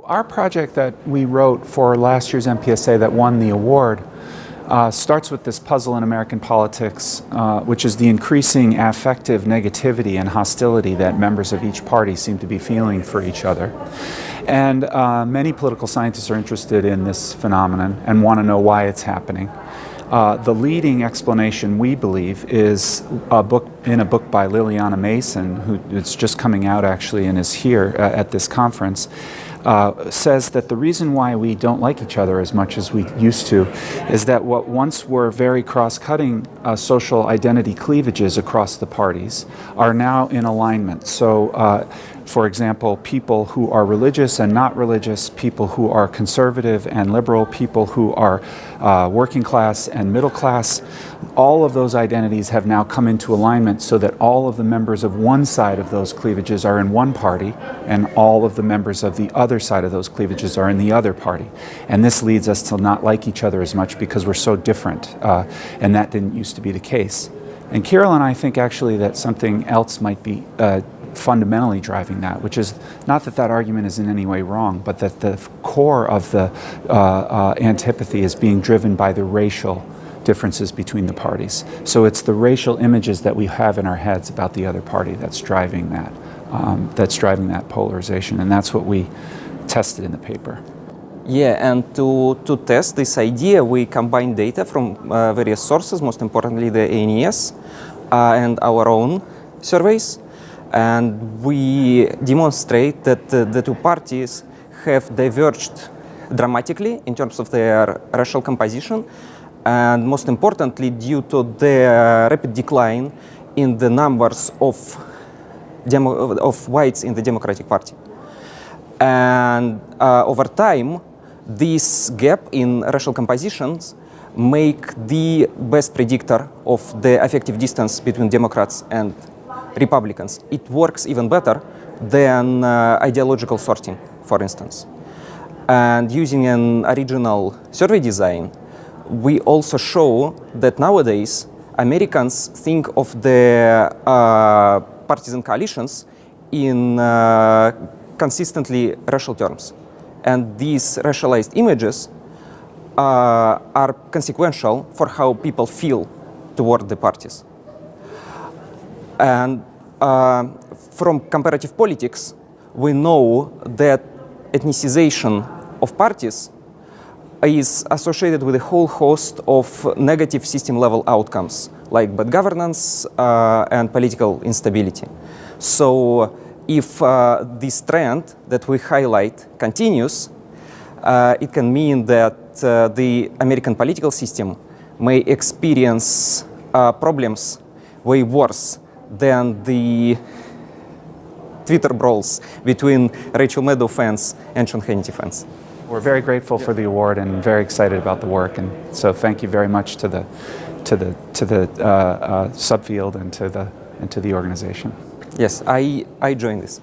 Our project that we wrote for last year's MPSA that won the award starts with this puzzle in American politics, which is the increasing affective negativity and hostility that members of each party seem to be feeling for each other. And many political scientists are interested in this phenomenon and want to know why it's happening. The leading explanation, we believe, is a book by Liliana Mason, who is just coming out actually and is here at this conference, says that the reason why we don't like each other as much as we used to is that what once were very cross-cutting social identity cleavages across the parties are now in alignment. So, for example, people who are religious and not religious, people who are conservative and liberal, people who are working class and middle class, all of those identities have now come into alignment so that all of the members of one side of those cleavages are in one party and all of the members of the other side of those cleavages are in the other party. And this leads us to not like each other as much because we're so different, and that didn't used to be the case. And Kirill and I think actually that something else might be fundamentally driving that, which is not that that argument is in any way wrong, but that the core of the antipathy is being driven by the racial differences between the parties. So it's the racial images that we have in our heads about the other party that's driving that polarization, and that's what we tested in the paper. Yeah, and to test this idea, we combine data from various sources, most importantly the ANES and our own surveys. And we demonstrate that the two parties have diverged dramatically in terms of their racial composition, and most importantly, due to the rapid decline in the numbers of whites in the Democratic Party. And over time, this gap in racial compositions make the best predictor of the effective distance between Democrats and Republicans. It works even better than ideological sorting, for instance. And using an original survey design, we also show that nowadays Americans think of the partisan coalitions in consistently racial terms. And these racialized images are consequential for how people feel toward the parties. And from comparative politics, we know that ethnicization of parties is associated with a whole host of negative system-level outcomes, like bad governance and political instability. So if this trend that we highlight continues, it can mean that the American political system may experience problems way worse than the Twitter brawls between Rachel Maddow fans and Sean Hannity fans. We're very grateful for the award and very excited about the work, and so thank you very much to the subfield and to the organization. Yes, I joined this.